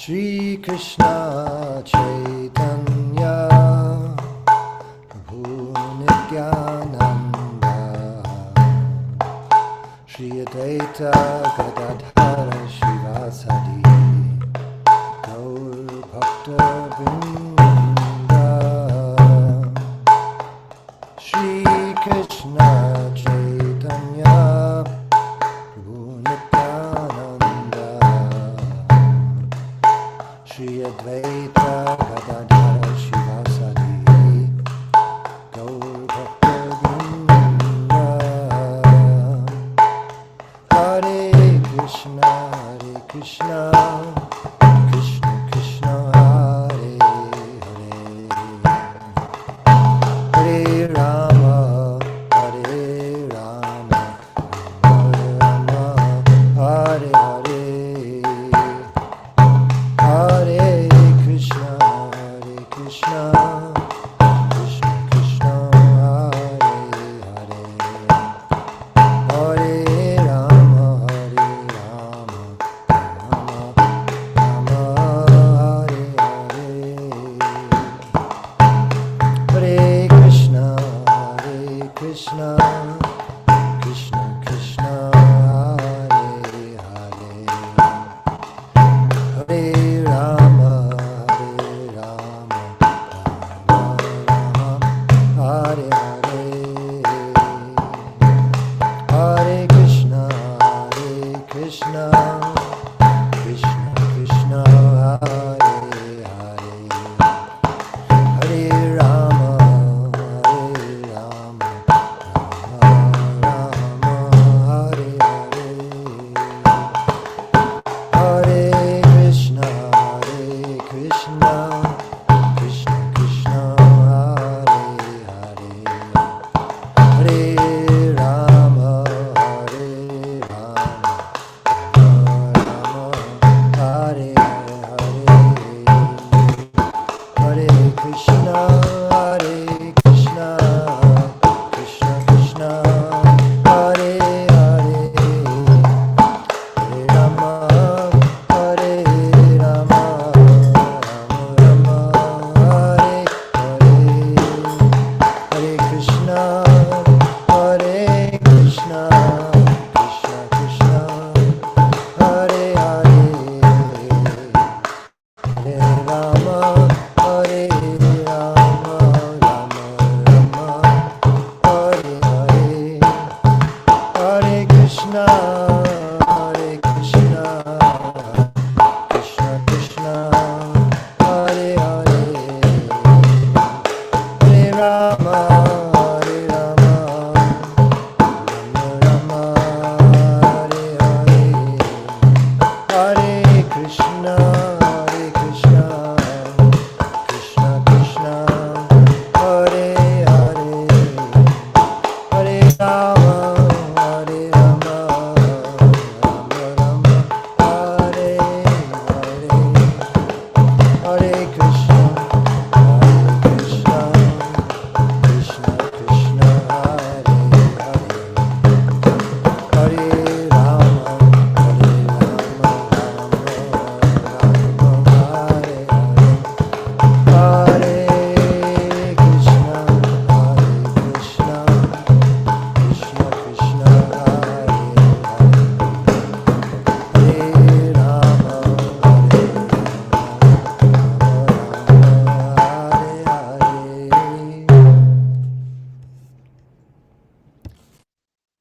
Shri Krishna Chaitanya Prabhu Nityananda Shri Jayadvaita Gadadhara Shivasadi Gaur Bhakta Vrinda Shri Krishna Chaitanya Prabhu Nityananda Shri Advaita Gadadhara Shivasadi Gaur Bhakta Vrinda Hare Krishna Krishna Krishna Hare Hare Hare Rama Hare Rama Rama Hare Hare Hare Krishna Krishna Krishna Hare Hare Hare Rama Rama Rama Hare Hare Hare Krishna Krishna Krishna Hare Hare Hare Rama Rama Hare Hare Hare Krishna Krishna Krishna Hare Hare Hare Rama Rama Hare Hare Hare Krishna Krishna Hare Hare Hare Rama Rama Hare Hare Hare Krishna Krishna Hare Hare Hare Rama Hare Rama Rama Hare Hare Hare Krishna Krishna Hare Hare Hare Rama Hare Rama Rama Hare Hare Hare Krishna Krishna Hare Hare Hare Rama Rama Hare Hare Hare Krishna Krishna Hare Hare Hare Rama Rama Hare Hare Hare Krishna Krishna Hare Hare Hare Rama Rama Hare Hare Hare Krishna Krishna Hare Hare Hare Rama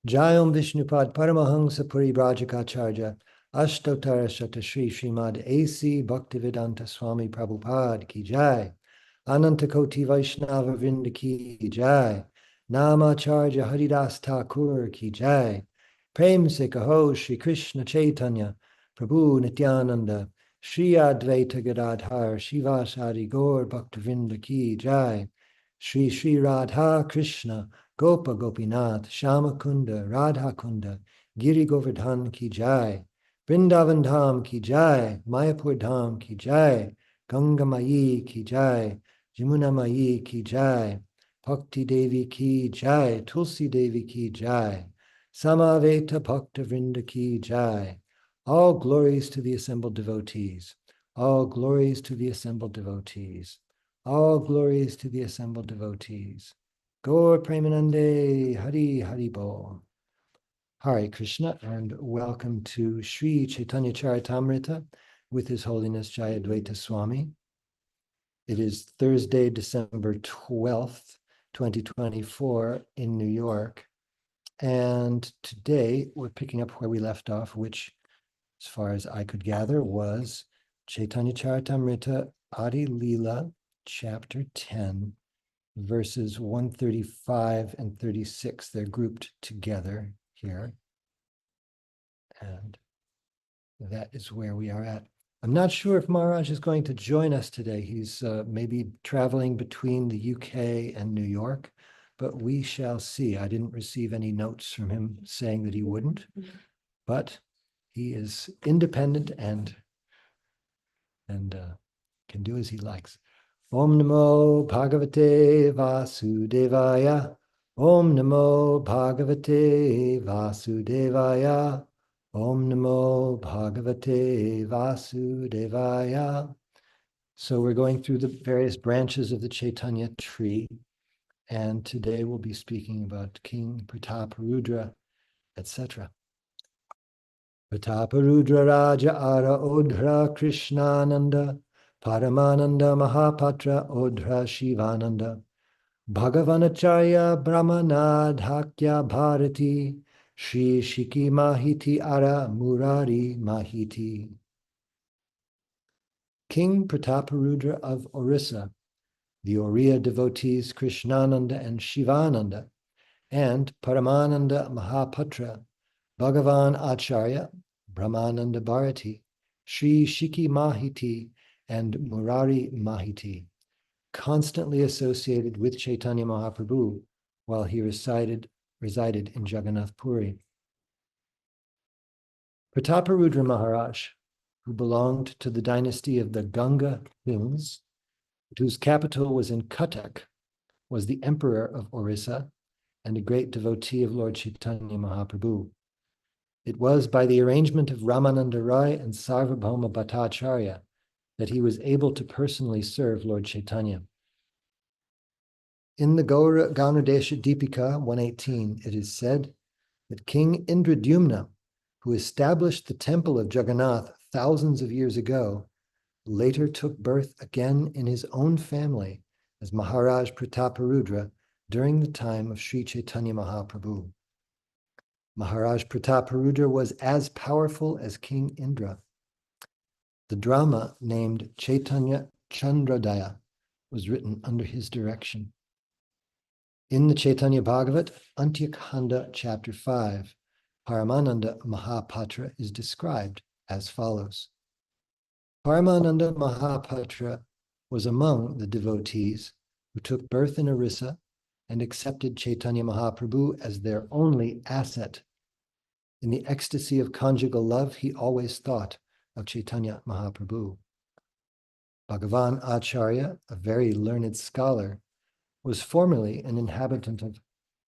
Jayam Vishnupad Paramahansa Parivrajacharya Ashtotara Shata Shri Srimad A.C. Bhaktivedanta Swami Prabhupada Ki Jai Ananta Koti Vaishnava Vrinda Ki Jai Namacharya Haridas Thakur Ki Jai Prem Se Kaho Shri Krishna Chaitanya Prabhu Nityananda Shri Advaita Gadadhar Shivasari Gaur Bhaktivinoda Ki Jai Shri Radha Krishna Gopa Gopinath Shama Kunda Radha Kunda Giri Govardhan Ki Jai Vrindavan Dham Ki Jai Mayapur Dham Ki Jai Ganga Mayi Ki Jai Jamuna Mayi Ki Jai Bhakti Devi Ki Jai Tulsi Devi Ki Jai Samaveta Bhakta Vrinda Ki Jai. All glories to the assembled devotees. All glories to the assembled devotees. All glories to the assembled devotees. Gaur Premanande, Hari Hari Bol. Hare Krishna, and welcome to Sri Caitanya Caritamrita with His Holiness Jayadvaita Swami. It is Thursday, December 12th, 2024 in New York. And today we're picking up where we left off, which, as far as I could gather, was Caitanya Caritamrita Adi Leela, chapter 10, verses 135 and 36. They're grouped together here. And that is where we are at. I'm not sure if Maharaj is going to join us today. He's maybe traveling between the UK and New York, but we shall see. I didn't receive any notes from him saying that he wouldn't, but he is independent and can do as he likes. Om Namo Bhagavate Vasudevaya. Om Namo Bhagavate Vasudevaya. Om Namo Bhagavate Vasudevaya. So we're going through the various branches of the Caitanya tree, and today we'll be speaking about King Prataparudra, etc. Prataparudra Raja Ara Odhra Krishnananda Paramananda Mahapatra Odhra Shivananda Bhagavanacharya Brahmanadhakya Bharati Shri Shiki Mahiti Ara Murari Mahiti. King Prataparudra of Orissa, the Oriya devotees Krishnananda and Shivananda, and Paramananda Mahapatra, Bhagavan Acharya, Brahmananda Bharati, Shri Shiki Mahiti, and Murari Mahiti, constantly associated with Chaitanya Mahaprabhu while he resided in Jagannath Puri. Prataparudra Maharaj, who belonged to the dynasty of the Ganga kings, whose capital was in Cuttack, was the emperor of Orissa and a great devotee of Lord Chaitanya Mahaprabhu. It was by the arrangement of Ramananda Rai and Sarvabhauma Bhattacharya that he was able to personally serve Lord Chaitanya. In the Gaunadesha Deepika 118, it is said that King Indradyumna, who established the temple of Jagannath thousands of years ago, later took birth again in his own family as Maharaj Prataparudra during the time of Sri Chaitanya Mahaprabhu. Maharaj Prataparudra was as powerful as King Indra. The drama named Chaitanya Chandrodaya was written under his direction. In the Chaitanya Bhagavat, Antyakhanda chapter 5, Paramananda Mahapatra is described as follows. Paramananda Mahapatra was among the devotees who took birth in Orissa and accepted Chaitanya Mahaprabhu as their only asset. In the ecstasy of conjugal love, he always thought of Chaitanya Mahaprabhu. Bhagavan Acharya, a very learned scholar, was formerly an inhabitant of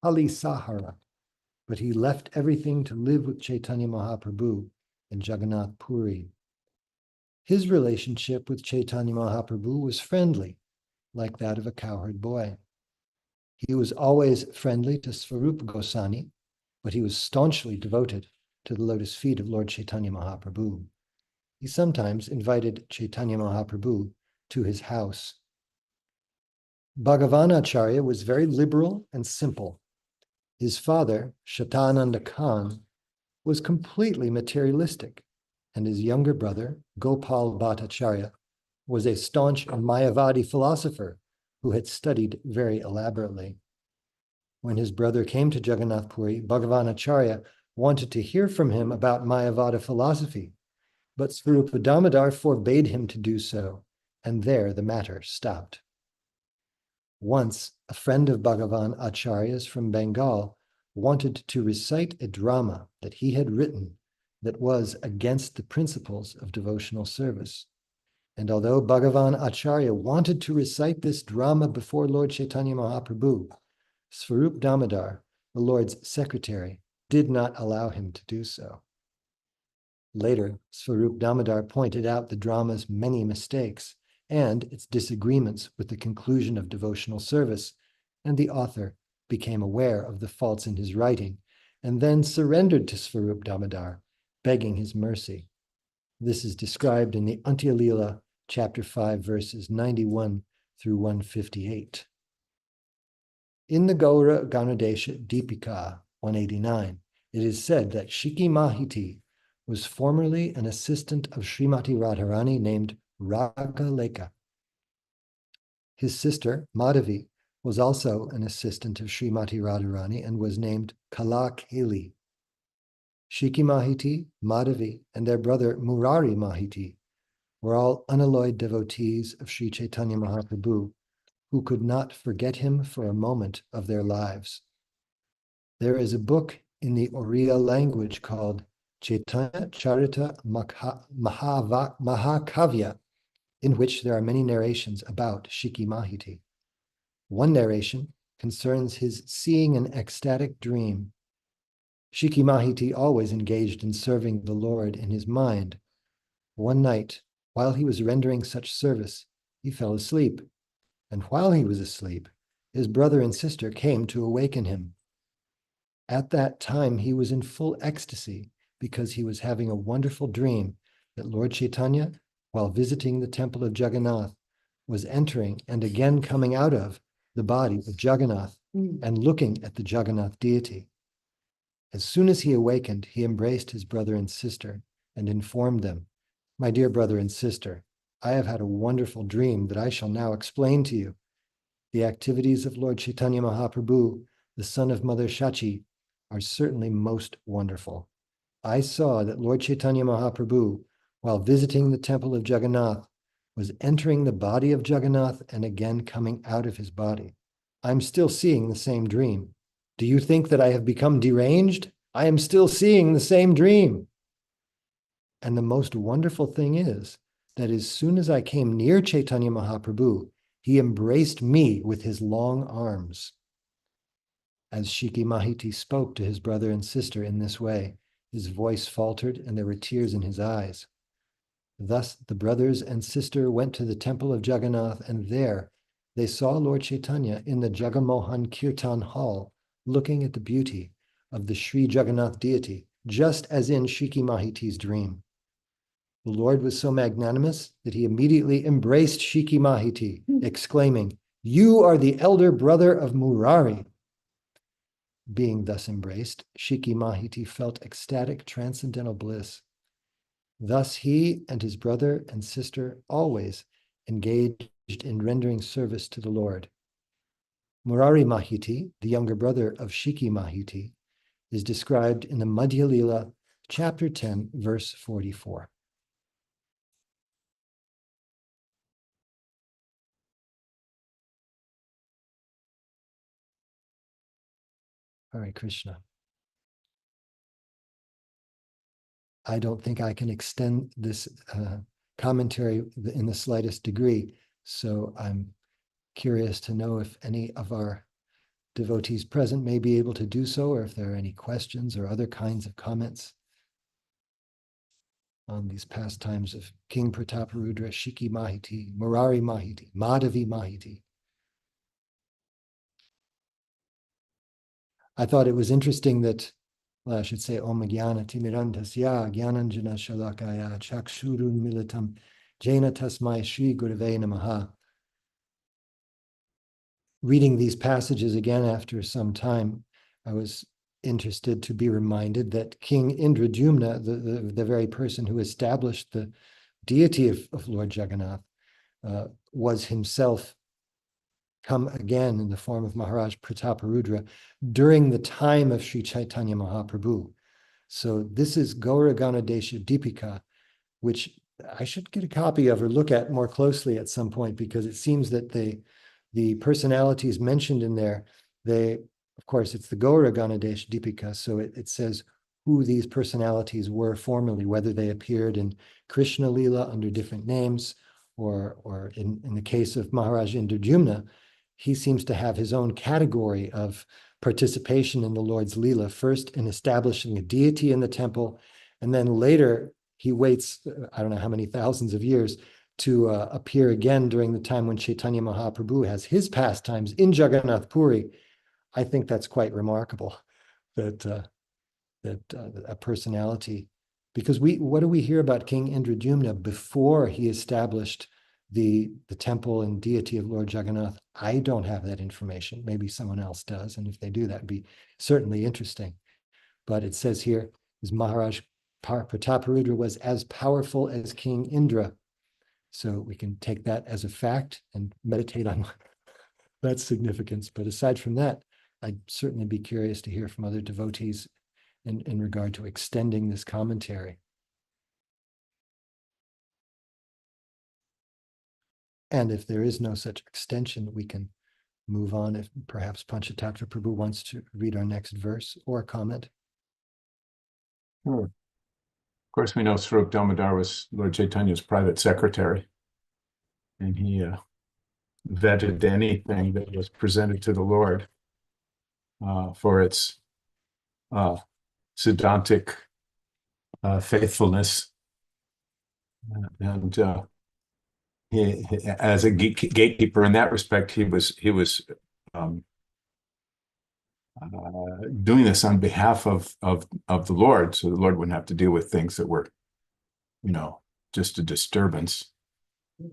Halisahara, but he left everything to live with Chaitanya Mahaprabhu in Jagannath Puri. His relationship with Chaitanya Mahaprabhu was friendly, like that of a cowherd boy. He was always friendly to Svarupa Goswami, but he was staunchly devoted to the lotus feet of Lord Chaitanya Mahaprabhu. He sometimes invited Chaitanya Mahaprabhu to his house. Bhagavanacharya was very liberal and simple. His father, Shatananda Khan, was completely materialistic, and his younger brother, Gopal Bhattacharya, was a staunch Mayavadi philosopher who had studied very elaborately. When his brother came to Jagannath Puri, Bhagavanacharya wanted to hear from him about Mayavada philosophy, but Svarupa Damodar forbade him to do so, and there the matter stopped. Once, a friend of Bhagavan Acharya's from Bengal wanted to recite a drama that he had written that was against the principles of devotional service. And although Bhagavan Acharya wanted to recite this drama before Lord Chaitanya Mahaprabhu, Svarup Damodar, the Lord's secretary, did not allow him to do so. Later, Swarup Damodar pointed out the drama's many mistakes and its disagreements with the conclusion of devotional service, and the author became aware of the faults in his writing and then surrendered to Swarup Damodar, begging his mercy. This is described in the Antyalila, chapter 5, verses 91 through 158. In the Gaura Ganodesha Deepika 189, it is said that Shiki Mahiti was formerly an assistant of Srimati Radharani named Ragaleka. His sister, Madhavi, was also an assistant of Srimati Radharani and was named Kalakeli. Shiki Mahiti, Madhavi, and their brother Murari Mahiti were all unalloyed devotees of Sri Chaitanya Mahaprabhu who could not forget him for a moment of their lives. There is a book in the Oriya language called Caitanya Charita Mahakavya, in which there are many narrations about Shiki Mahiti. One narration concerns his seeing an ecstatic dream. Shiki Mahiti always engaged in serving the Lord in his mind. One night, while he was rendering such service, he fell asleep, and while he was asleep, his brother and sister came to awaken him. At that time, he was in full ecstasy because he was having a wonderful dream that Lord Chaitanya, while visiting the temple of Jagannath, was entering and again coming out of the body of Jagannath and looking at the Jagannath deity. As soon as he awakened, he embraced his brother and sister and informed them, "My dear brother and sister, I have had a wonderful dream that I shall now explain to you. The activities of Lord Chaitanya Mahaprabhu, the son of Mother Shachi, are certainly most wonderful. I saw that Lord Chaitanya Mahaprabhu, while visiting the temple of Jagannath, was entering the body of Jagannath and again coming out of his body. I'm still seeing the same dream. Do you think that I have become deranged? I am still seeing the same dream." And the most wonderful thing is that as soon as I came near Chaitanya Mahaprabhu, he embraced me with his long arms. As Shiki Mahiti spoke to his brother and sister in this way, his voice faltered and there were tears in his eyes. Thus the brothers and sister went to the temple of Jagannath, and there they saw Lord Chaitanya in the Jagamohan Kirtan hall, looking at the beauty of the Sri Jagannath deity, just as in Shiki Mahiti's dream. The Lord was so magnanimous that he immediately embraced Shiki Mahiti, exclaiming, "You are the elder brother of Murari." Being thus embraced, Shiki Mahiti felt ecstatic transcendental bliss. Thus he and his brother and sister always engaged in rendering service to the Lord. Murari Mahiti, the younger brother of Shiki Mahiti, is described in the Madhya Lila, chapter 10, verse 44. Hare Krishna. I don't think I can extend this commentary in the slightest degree, so I'm curious to know if any of our devotees present may be able to do so, or if there are any questions or other kinds of comments on these pastimes of King Prataparudra, Shiki Mahiti, Murari Mahiti, Madhavi Mahiti. I thought it was interesting that, well, I should say, Om Jnana Timirantasya Jnananjana Shalakaya Chakshurun Militam Jaina Tasmai Shri Gurave Namaha. Reading these passages again after some time, I was interested to be reminded that King Indradyumna, the very person who established the deity of Lord Jagannath, was himself come again in the form of Maharaj Prataparudra during the time of Sri Chaitanya Mahaprabhu. So this is Gaura Ganodesha Deepika, which I should get a copy of or look at more closely at some point, because it seems that the personalities mentioned in there, of course, it's the Gaura Ganodesha Deepika, so it says who these personalities were formerly, whether they appeared in Krishna Lila under different names, or in the case of Maharaj Indradyumna, he seems to have his own category of participation in the Lord's Lila, first in establishing a deity in the temple, and then later he waits, I don't know how many thousands of years, to appear again during the time when Chaitanya Mahaprabhu has his pastimes in Jagannath Puri. I think that's quite remarkable that a personality, because what do we hear about King Indradyumna before he established the temple and deity of Lord Jagannath? I don't have that information. Maybe someone else does, and if they do, that'd be certainly interesting. But it says here, is Maharaj Prataparudra was as powerful as King Indra. So we can take that as a fact and meditate on that significance. But aside from that, I'd certainly be curious to hear from other devotees in regard to extending this commentary. And if there is no such extension, we can move on if perhaps Panchatattva Prabhu wants to read our next verse or comment. Sure. Of course, we know Swarup Damodar was Lord Chaitanya's private secretary, and he vetted anything that was presented to the Lord for its Siddhantic faithfulness. And he, as a gatekeeper in that respect, he was doing this on behalf of the Lord, so the Lord wouldn't have to deal with things that were, just a disturbance.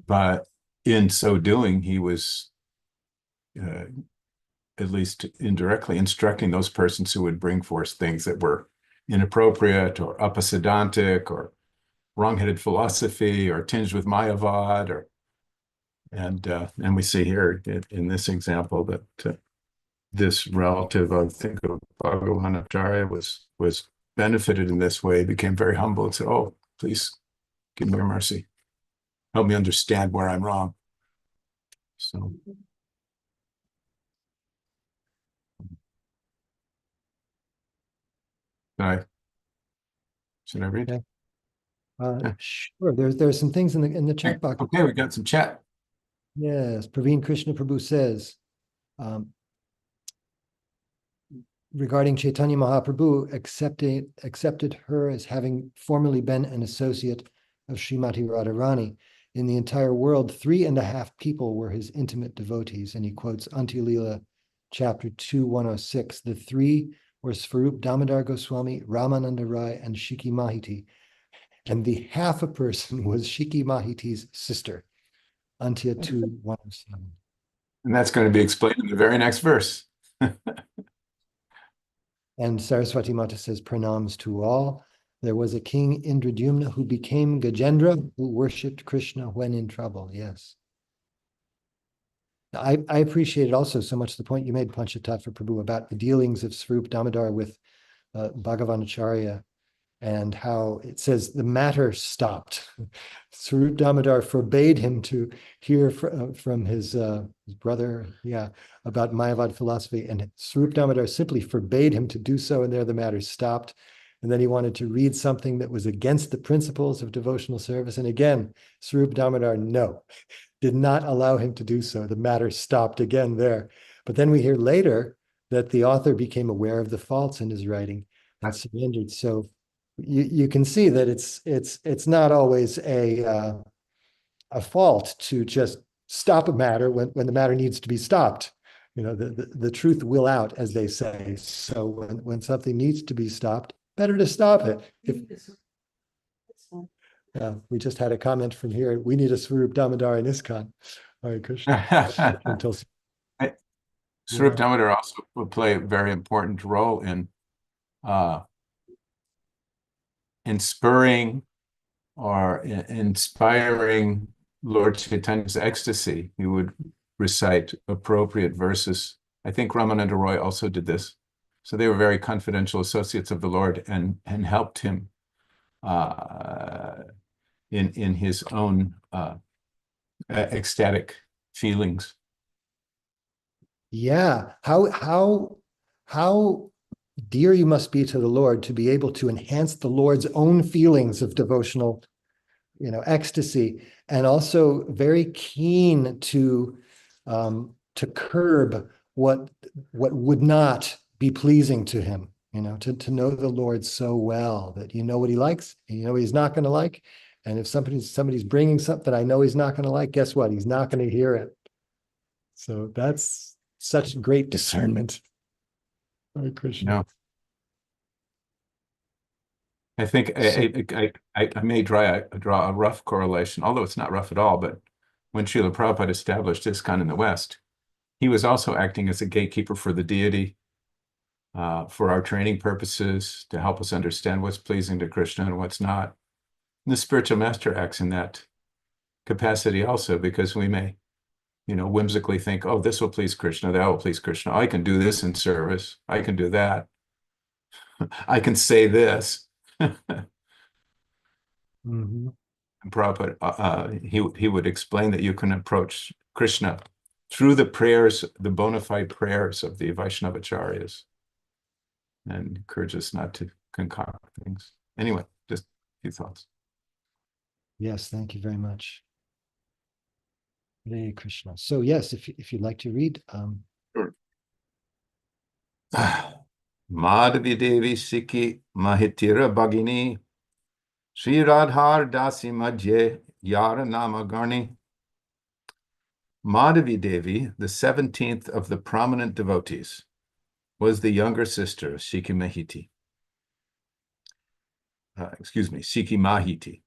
But in so doing, he was at least indirectly instructing those persons who would bring forth things that were inappropriate or upasiddhantic or wrong-headed philosophy or tinged with Mayavad, and we see here in this example that this relative, I think, of Bhagavan Acharya was benefited in this way, became very humble and said, "Oh, please give me your mercy. Help me understand where I'm wrong." So should I read? Okay. Sure. There's some things in the chat box. Okay, we got some chat. Yes, Praveen Krishna Prabhu says, regarding Chaitanya Mahaprabhu, accepted her as having formerly been an associate of Srimati Radharani. In the entire world, 3.5 people were his intimate devotees. And he quotes Antya-lila, chapter 2, 106. The three were Swarup Damodar Goswami, Ramananda Rai, and Shiki Mahiti. And the half a person was Shiki Mahiti's sister, Antya 2, 107. And that's going to be explained in the very next verse. And Saraswati Mata says, pranams to all. There was a king Indradyumna who became Gajendra, who worshipped Krishna when in trouble. Yes. I appreciated also so much the point you made, Panchatattva Prabhu, about the dealings of Swarup Damodar with Bhagavan Acharya, and how it says the matter stopped. Swarup Damodar forbade him to hear from his brother, about Mayavad philosophy, and Swarup Damodar simply forbade him to do so, and there the matter stopped. And then he wanted to read something that was against the principles of devotional service, and again, Swarup Damodar, did not allow him to do so. The matter stopped again there. But then we hear later that the author became aware of the faults in his writing and surrendered. So you can see that it's not always a fault to just stop a matter when the matter needs to be stopped. The truth will out, as they say. So when something needs to be stopped, better to stop it. We just had a comment from here. We need a Swarup Damodar in ISKCON. Hare Krishna. Swarup Damodar also will play a very important role in spurring or inspiring Lord Chaitanya's ecstasy. He would recite appropriate verses. I think Ramananda Roy also did this. So they were very confidential associates of the Lord and helped him in his own ecstatic feelings. Yeah, how dear you must be to the Lord to be able to enhance the Lord's own feelings of devotional, ecstasy, and also very keen to curb what would not be pleasing to him. to know the Lord so well that you know what he likes, and you know what he's not going to like. And if somebody's bringing something I know he's not going to like, guess what? He's not going to hear it. So that's such great discernment. Hare Krishna. I think I may draw a rough correlation, although it's not rough at all. But when Srila Prabhupada established ISKCON in the West, he was also acting as a gatekeeper for the deity, for our training purposes, to help us understand what's pleasing to Krishna and what's not. And the spiritual master acts in that capacity also, because we may, whimsically think, oh, this will please Krishna, that will please Krishna. I can do this in service. I can do that. I can say this. Mm-hmm. Prabhupada, he would explain that you can approach Krishna through the prayers, the bona fide prayers of the Vaishnavacharyas, and encourage us not to concoct things. Anyway, just a few thoughts. Yes, thank you very much. Hare Krishna. So yes, if you'd like to read. Sure. Madhavi Devi Sikhi Mahitira Bhagini Sri Radhar Dasi Madhye Yara Namagarni. Madhavi Devi, the 17th of the prominent devotees, was the younger sister of Sikhi Mahiti. Sikhi Mahiti.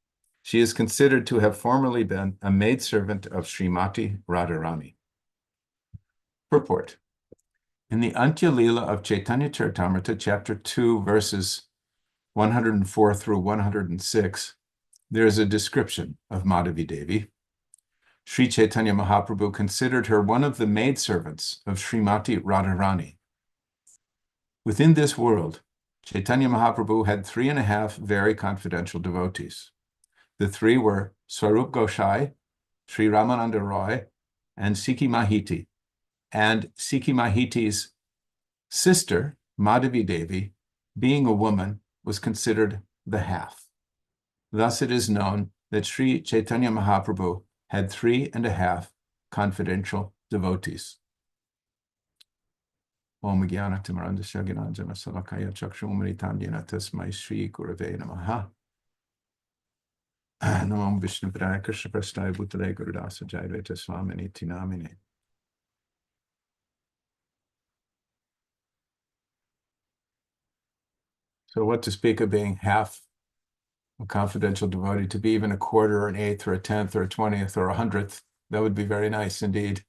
She is considered to have formerly been a maidservant of Srimati Radharani. Purport. In the Antya Lila of Caitanya Charitamrita, chapter 2, verses 104 through 106, there is a description of Madhavi Devi. Sri Chaitanya Mahaprabhu considered her one of the maidservants of Srimati Radharani. Within this world, Chaitanya Mahaprabhu had 3.5 very confidential devotees. The 3 were Swarup Gosai, Sri Ramananda Roy, and Sikhi Mahiti. And Sikhi Mahiti's sister, Madhavi Devi, being a woman, was considered the half. Thus it is known that Sri Chaitanya Mahaprabhu had 3.5 confidential devotees. Om Jnana Timarandasya Gyananjana Salakaya Chakshumritandhyana Tasmai Shri Gurave Namaha. Namam Vishnu Padaya Krishna Prasthaya Bhutale Gurudasa Jayadvaita Swamini Tinamine. So what to speak of being half a confidential devotee, to be even a quarter or an eighth or a 10th or a 20th or a 100th, that would be very nice indeed.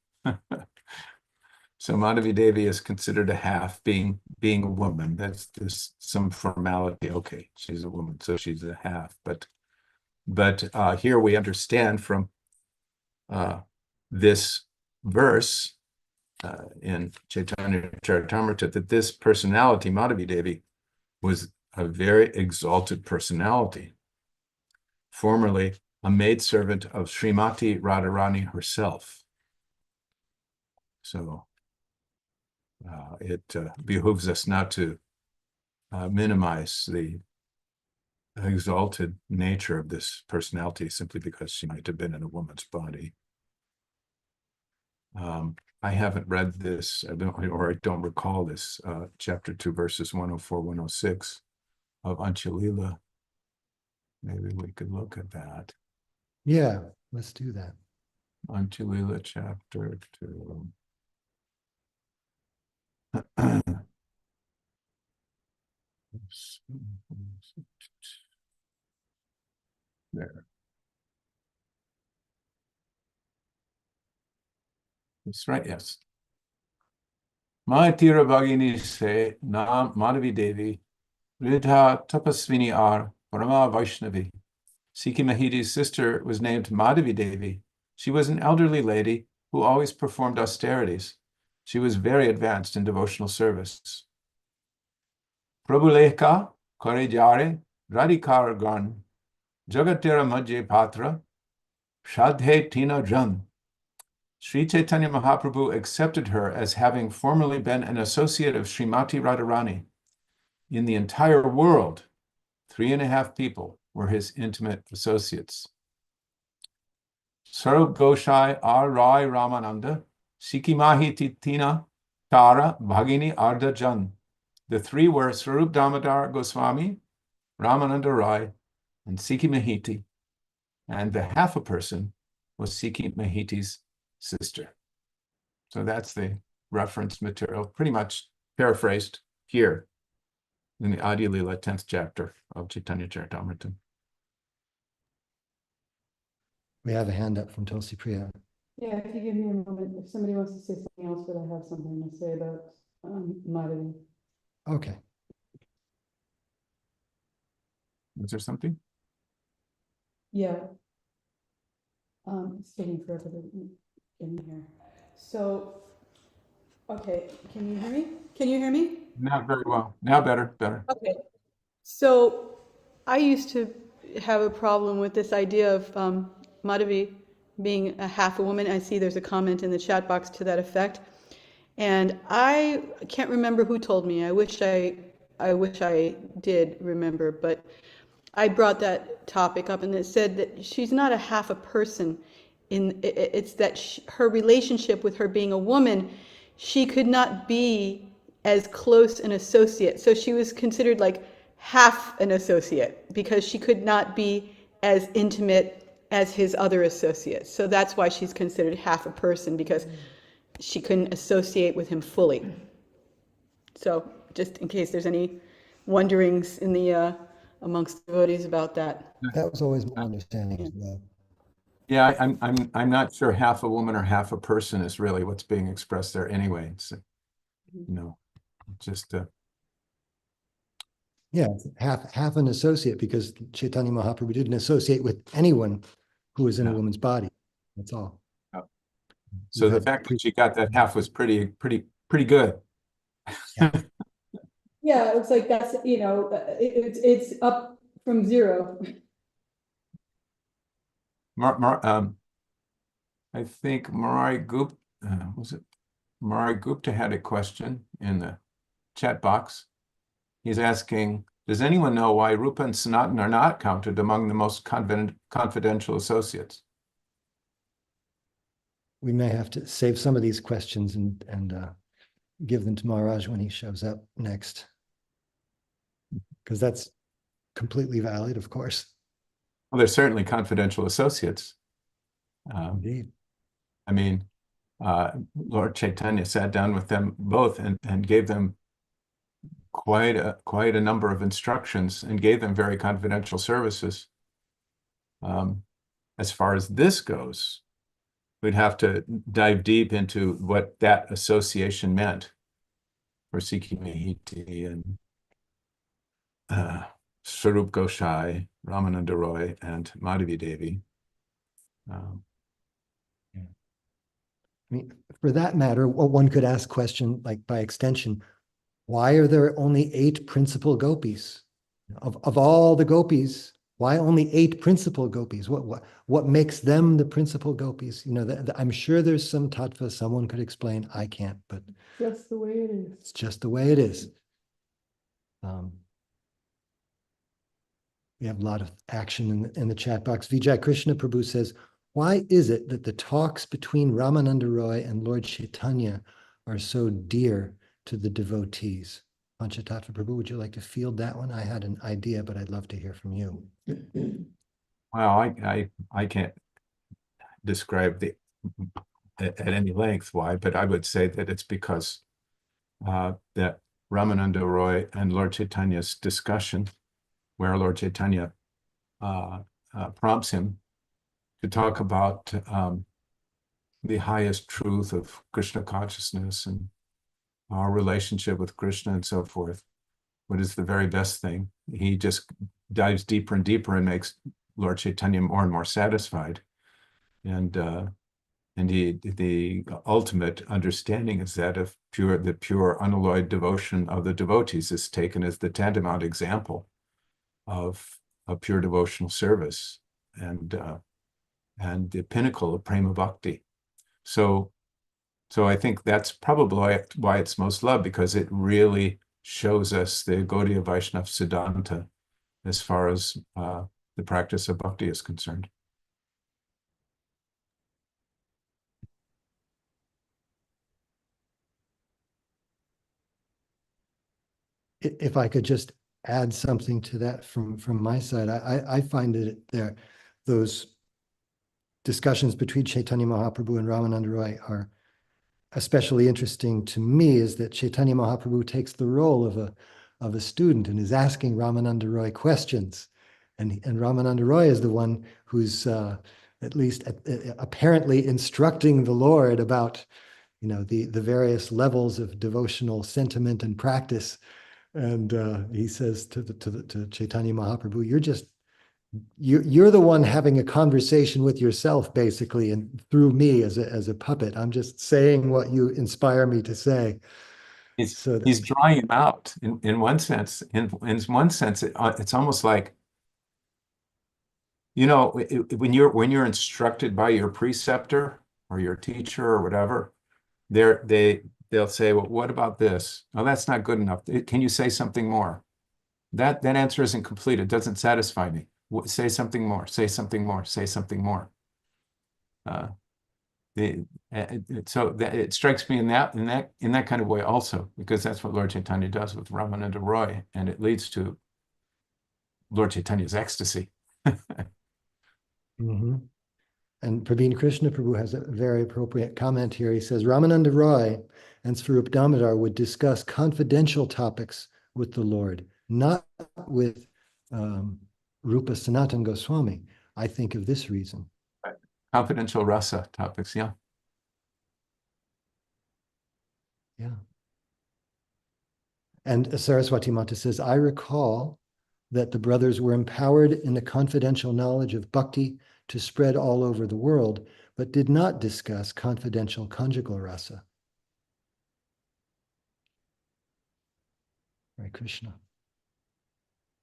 So Madhavi Devi is considered a half, being a woman. That's some formality. Okay, she's a woman, so she's a half. But here we understand from this verse in Caitanya Charitamrita that this personality, Madhavi Devi, was a very exalted personality, formerly a maidservant of Srimati Radharani herself. So it behooves us not to minimize the exalted nature of this personality simply because she might have been in a woman's body. I haven't read this, I don't recall this, chapter 2, verses 104, 106 of Antya Lila. Maybe we could look at that. Yeah, let's do that. Antya Lila, chapter 2. There. That's right, yes. Maitira Bhagini se Nam Madhavi Devi Ridha Tapasvini Ar Parama Vaishnavi. Sikhi Mahiti's sister was named Madhavi Devi. She was an elderly lady who always performed austerities. She was very advanced in devotional service. Prabhuleka Korejare Radhikar Gan Jagatera Madhye Patra Shadhe Tina Jan. Sri Chaitanya Mahaprabhu accepted her as having formerly been an associate of Srimati Radharani. In the entire world, 3.5 people were his intimate associates. Sarup Gosai R. Rai Ramananda, Sikhi Mahiti Tina Tara Bhagini Arda Jan. The three were Swarup Damodar Goswami, Ramananda Rai, and Sikhi Mahiti. And the half a person was Sikhi Mahiti's sister. So that's the reference material, pretty much paraphrased here in the Adi Lila 10th chapter of Caitanya Charitamrita. We have a hand up from Tulsi Priya. Yeah, if you give me a moment, if somebody wants to say something else, but I have something to say about Madhavi. Okay. Is there something? Yeah. It's taking forever to get in here. So, okay, can you hear me? Can you hear me? Not very well. Now better. Okay. So, I used to have a problem with this idea of Madhavi being a half a woman. I see there's a comment in the chat box to that effect. And I can't remember who told me. I wish I did remember, but I brought that topic up, and it said that she's not a half a person. It's that her relationship with her being a woman, she could not be as close an associate. So she was considered like half an associate because she could not be as intimate as his other associates. So that's why she's considered half a person, because she couldn't associate with him fully. So just in case there's any wonderings in the amongst devotees about that. That was always my understanding as well. Yeah, I'm not sure half a woman or half a person is really what's being expressed there anyway. So, just Yeah, half an associate, because Chaitanya Mahaprabhu didn't associate with anyone who was in a woman's body. That's all. so the fact that she got that half was pretty good. Yeah. Yeah, it looks like that's, it's up from zero. I think Murari Gupta, Murari Gupta had a question in the chat box. He's asking, does anyone know why Rupa and Sanatan are not counted among the most confidential associates? We may have to save some of these questions and give them to Maharaj when he shows up next, because that's completely valid, of course. Well, they're certainly confidential associates. Indeed. I mean, Lord Chaitanya sat down with them both and gave them quite a number of instructions and gave them very confidential services. As far as this goes, we'd have to dive deep into what that association meant for Sikhi Mahiti and Swarup Gosai, Ramananda Roy, and Madhavi Devi. I mean, for that matter, one could ask question, like by extension, why are there only 8 principal gopis? Of all the gopis, why only 8 principal gopis? What makes them the principal gopis? I'm sure there's some tattva someone could explain. I can't, but Just the way it is. it's just the way it is. We have a lot of action in the chat box. Vijay Krishna Prabhu says, why is it that the talks between Ramananda Roy and Lord Chaitanya are so dear to the devotees? Panchatattva Prabhu, would you like to field that one? I had an idea, but I'd love to hear from you. Well, I can't describe at any length why, but I would say that it's because that Ramananda Roy and Lord Chaitanya's discussion, where Lord Chaitanya prompts him to talk about the highest truth of Krishna consciousness and our relationship with Krishna and so forth, what is the very best thing. He just dives deeper and deeper and makes Lord Chaitanya more and more satisfied. And the ultimate understanding is that of the pure unalloyed devotion of the devotees is taken as the tantamount example of a pure devotional service and the pinnacle of prema bhakti. So I think that's probably why it's most loved, because it really shows us the Gaudiya Vaishnava Siddhanta as far as the practice of bhakti is concerned. if I could just add something to that from my side, I find that those discussions between Chaitanya Mahaprabhu and Ramananda Roy are especially interesting to me, is that Chaitanya Mahaprabhu takes the role of a student and is asking Ramananda Roy questions. And Ramananda Roy is the one who's at least apparently instructing the Lord about, the various levels of devotional sentiment and practice. And he says to Chaitanya Mahaprabhu, you're the one having a conversation with yourself, basically, and through me as a puppet. I'm just saying what you inspire me to say. He's drawing him out in one sense. In one sense, it's almost like, when you're instructed by your preceptor or your teacher or whatever, they'll say, well, what about this? Oh, that's not good enough. Can you say something more? That answer isn't complete. It doesn't satisfy me. Say something more. Say something more. Say something more. So it strikes me in that kind of way also, because that's what Lord Chaitanya does with Ramananda Roy, and it leads to Lord Chaitanya's ecstasy. Mm-hmm. And Praveen Krishna Prabhu has a very appropriate comment here. He says, Ramananda Roy and Swarup Damodar would discuss confidential topics with the Lord, not with Rupa Sanatana Goswami. I think of this reason. Right. Confidential rasa topics, yeah. Yeah. And Saraswati Mata says, I recall that the brothers were empowered in the confidential knowledge of bhakti to spread all over the world, but did not discuss confidential conjugal rasa. Hare Krishna.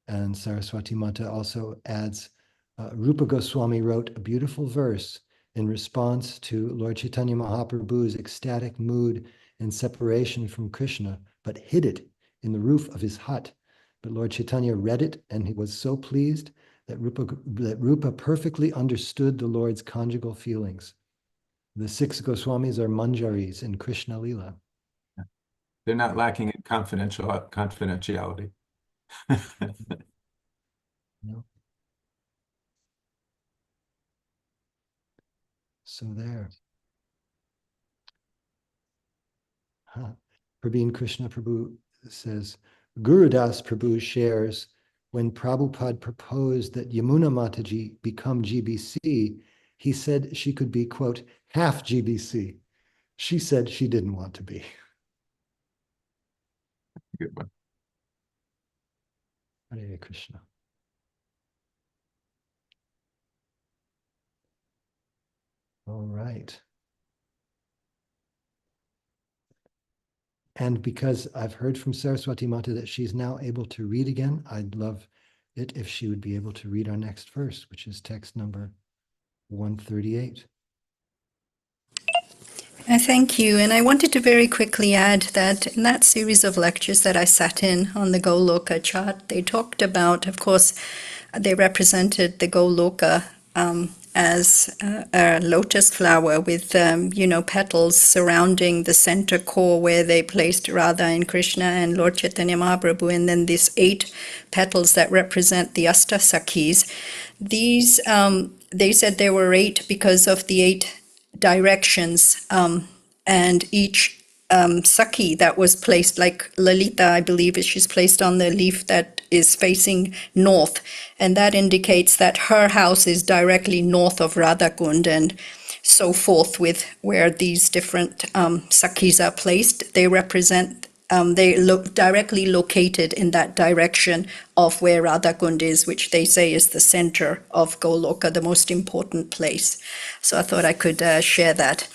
And Saraswati Mata also adds, Rupa Goswami wrote a beautiful verse in response to Lord Chaitanya Mahaprabhu's ecstatic mood and separation from Krishna, but hid it in the roof of his hut. But Lord Chaitanya read it, and he was so pleased that Rupa perfectly understood the Lord's conjugal feelings. The 6 Goswamis are manjaris in Krishna Lila. They're not lacking in confidentiality. No. So there. Praveen Krishna Prabhu says, Gurudas Prabhu shares, when Prabhupada proposed that Yamuna Mataji become GBC, he said she could be, quote, half GBC. She said she didn't want to be. Good one. Hare Krishna. All right. And because I've heard from Saraswati Mata that she's now able to read again, I'd love it if she would be able to read our next verse, which is text number 138. Thank you. And I wanted to very quickly add that in that series of lectures that I sat in on the Goloka chart, they talked about, of course, they represented the Goloka as a lotus flower with, petals surrounding the center core where they placed Radha and Krishna and Lord Chaitanya Mahaprabhu, and then these 8 petals that represent the Ashtasakhis. These, they said there were 8 because of the 8 directions, and each Sakhi that was placed, like Lalita, I believe, she's placed on the leaf that is facing north, and that indicates that her house is directly north of Radhakund, and so forth with where these different Sakhis are placed. They represent, they look directly located in that direction of where Radhakund is, which they say is the center of Goloka, the most important place. So I thought I could share that.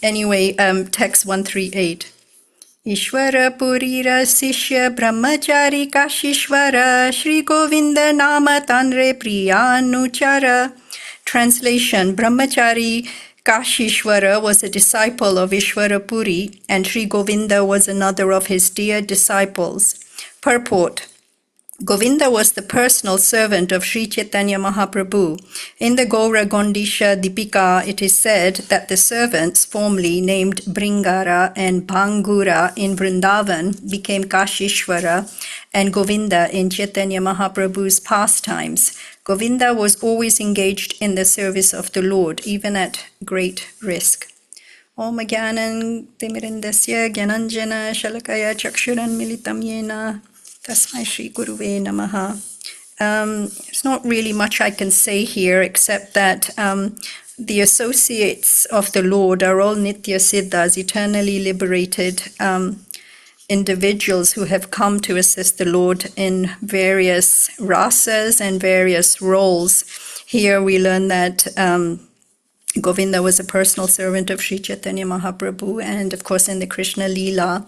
Anyway, text 138. Ishwara Purira Sishya Brahmachari Kashishwara Shri Govinda Nama Tanre Priyanuchara. Translation: Brahmachari Kashishwara was a disciple of Ishwara Puri, and Shri Govinda was another of his dear disciples. Purport: Govinda was the personal servant of Sri Chaitanya Mahaprabhu. In the Gaura Gondisha Dipika, it is said that the servants, formerly named Bringara and Bhangura in Vrindavan, became Kashishvara and Govinda in Chaitanya Mahaprabhu's pastimes. Govinda was always engaged in the service of the Lord, even at great risk. Om Gyanan Timirindasya Gyananjana Shalakaya Chakshuran Militam Yena Tasmai Shri Guruve Namaha. There's not really much I can say here except that the associates of the Lord are all Nitya Siddhas, eternally liberated individuals who have come to assist the Lord in various rasas and various roles. Here we learn that Govinda was a personal servant of Sri Chaitanya Mahaprabhu, and of course in the Krishna Leela,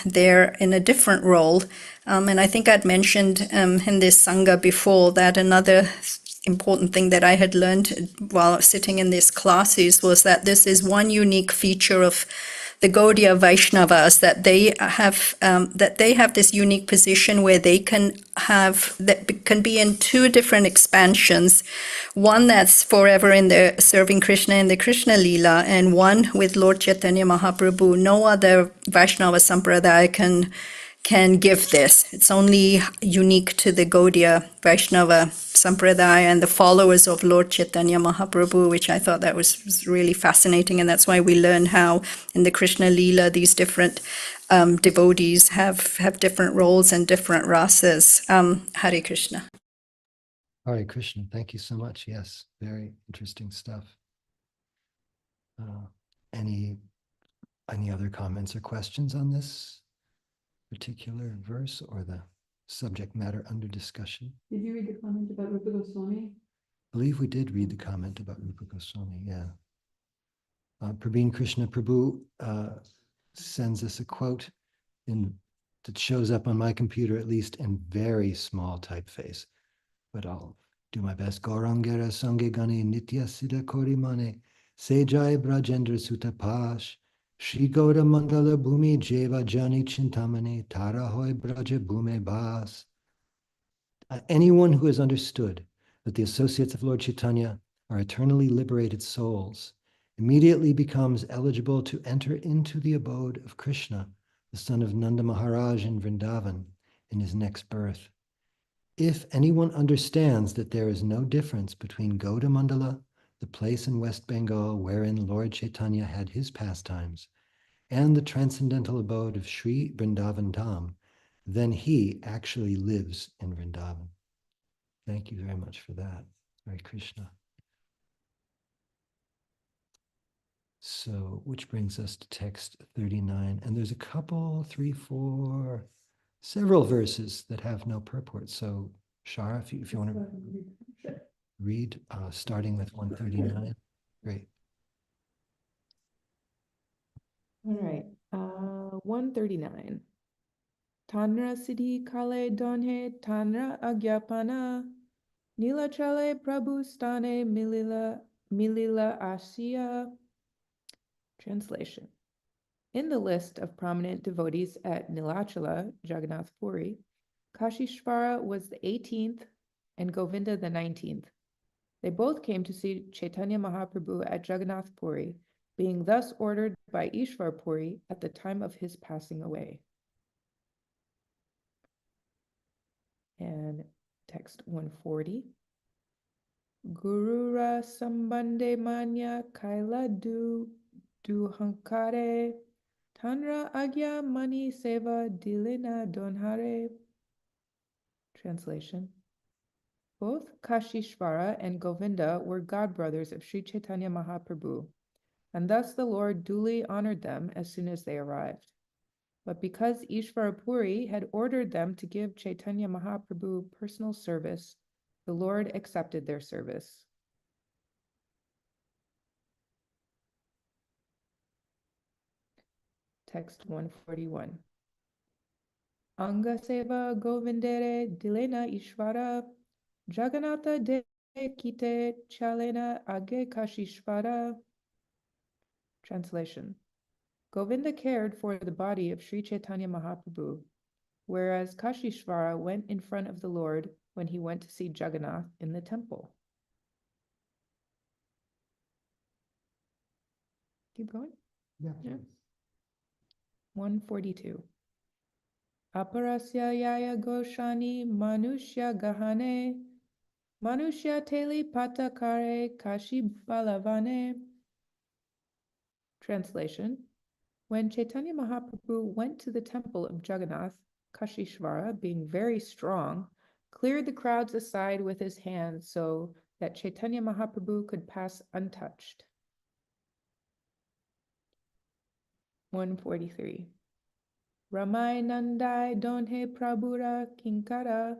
they're in a different role. And I think I'd mentioned in this Sangha before that another important thing that I had learned while sitting in these classes was that this is one unique feature of the Gaudiya Vaishnavas, that they have this unique position where they can be in two different expansions, one that's forever in the serving Krishna in the Krishna Leela, and one with Lord Chaitanya Mahaprabhu. No other Vaishnava Sampradaya can give this. It's only unique to the Gaudiya Vaishnava Sampradaya and the followers of Lord Chaitanya Mahaprabhu, which I thought that was really fascinating, and that's why we learn how in the Krishna Leela these different devotees have different roles and different rasas. Hare Krishna. Hare Krishna, thank you so much. Yes, very interesting stuff. Any other comments or questions on this particular verse or the subject matter under discussion? Did you read the comment about Rupa Goswami? I believe we did read the comment about Rupa Goswami, yeah. Prabhin Krishna Prabhu sends us a quote that shows up on my computer, at least in very small typeface, but I'll do my best. Gaurangera Sange Gane Nitya Siddha Korimane Sejai Brajendra Sutta Pash Shri Gaura Mandala Bhumi Jeva Jani Chintamani Tara Hoy Braja Bhume Bas. Anyone who has understood that the associates of Lord Chaitanya are eternally liberated souls immediately becomes eligible to enter into the abode of Krishna, the son of Nanda Maharaj in Vrindavan, in his next birth. If anyone understands that there is no difference between Gauda Mandala, the place in West Bengal wherein Lord Chaitanya had his pastimes, and the transcendental abode of Sri Vrindavan Dham, then he actually lives in Vrindavan. Thank you very much for that. Hare Krishna. So, which brings us to text 39. And there's a couple, 3, 4, several verses that have no purport. So, Shara, if you want to read, starting with 139. Great. All right. 139. Tanra Siddhi Kale Donhe Tanra Agyapana Nilachale Prabhu Stane Milila Asya. Translation. In the list of prominent devotees at Nilachala, Jagannath Puri, Kashishvara was the 18th and Govinda the 19th. They both came to see Chaitanya Mahaprabhu at Jagannath Puri, being thus ordered by Ishvar Puri at the time of his passing away. And text 140. Gurura Sambande Manya Kaila Duhankare Tanra Agya Mani Seva Dilina Donhare. Translation. Both Kashishvara and Govinda were godbrothers of Sri Chaitanya Mahaprabhu, and thus the Lord duly honored them as soon as they arrived. But because Ishvara Puri had ordered them to give Chaitanya Mahaprabhu personal service, the Lord accepted their service. Text 141. Anga Seva Govindere Dilena Ishvara Jagannatha de Kite Chalena Age Kashishvara. Translation. Govinda cared for the body of Sri Chaitanya Mahaprabhu. whereas Kashishvara went in front of the Lord when he went to see Jagannath in the temple. Keep going. Yeah. 142. Aparasya yaya goshani manushya gahane manushya teli patakare kashi balavane. Translation. When Chaitanya Mahaprabhu went to the temple of Jagannath, Kashishvara, being very strong, cleared the crowds aside with his hands so that Chaitanya Mahaprabhu could pass untouched. 143. Ramai Nandai Donhe Prabhura Kinkara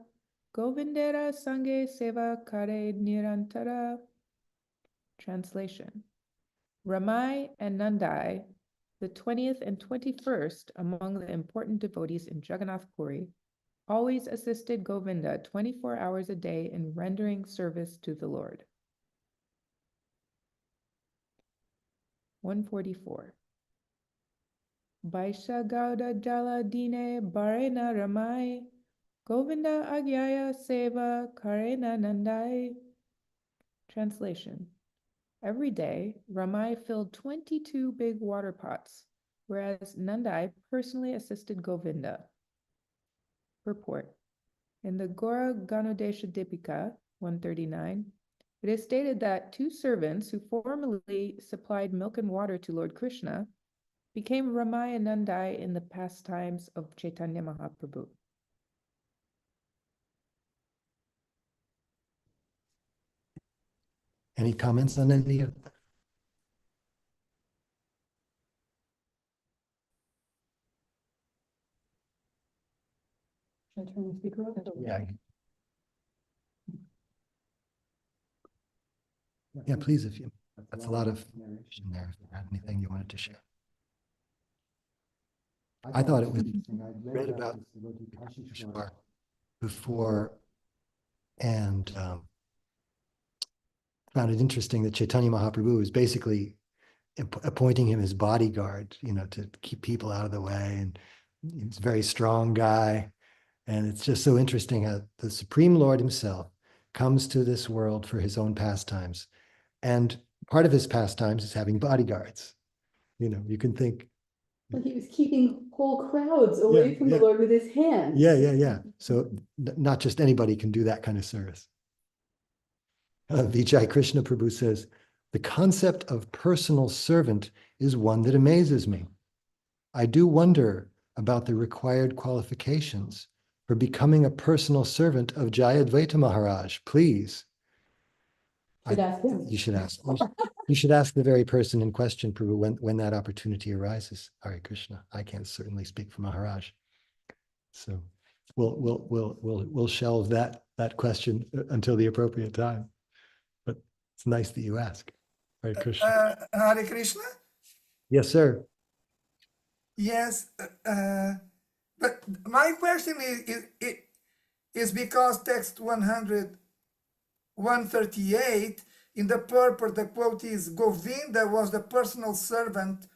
Govindera Sange Seva Kare Nirantara. Translation. Ramai and Nandai, the 20th and 21st among the important devotees in Jagannath Puri, always assisted Govinda 24 hours a day in rendering service to the Lord. 144. Baisha Gauda Jala Dine Barena Ramai Govinda Agyaya Seva Karena Nandai. Translation. Every day, Ramai filled 22 big water pots, whereas Nandai personally assisted Govinda. Purport. In the Gora Ganodesha Dipika 139, it is stated that two servants who formerly supplied milk and water to Lord Krishna became Ramai and Nandai in the pastimes of Chaitanya Mahaprabhu. Any comments on any of that? Should I turn the speaker off? Yeah. Yeah, please, if you, that's a lot of narration there. If you had anything you wanted to share. I thought it was, I read about Kashishvara before and found it interesting that Chaitanya Mahaprabhu was basically appointing him as bodyguard, you know, to keep people out of the way. And he's a very strong guy. And it's just so interesting how the Supreme Lord himself comes to this world for his own pastimes. And part of his pastimes is having bodyguards. You know, you can think. Well, he was keeping whole crowds away from the Lord with his hands. Yeah. So not just anybody can do that kind of service. Vijay Krishna Prabhu says, the concept of personal servant is one that amazes me. I do wonder about the required qualifications for becoming a personal servant of Jayadvaita Maharaj, please. Ask him. You should ask. You should ask the very person in question, Prabhu, when that opportunity arises. Hare Krishna. I can't certainly speak for Maharaj. So we'll shelve that question until the appropriate time. But it's nice that you ask. Hare Krishna. Hare Krishna? Yes, sir. Yes, but my question is because text 138 in the purport, the quote is, Govinda was the personal servant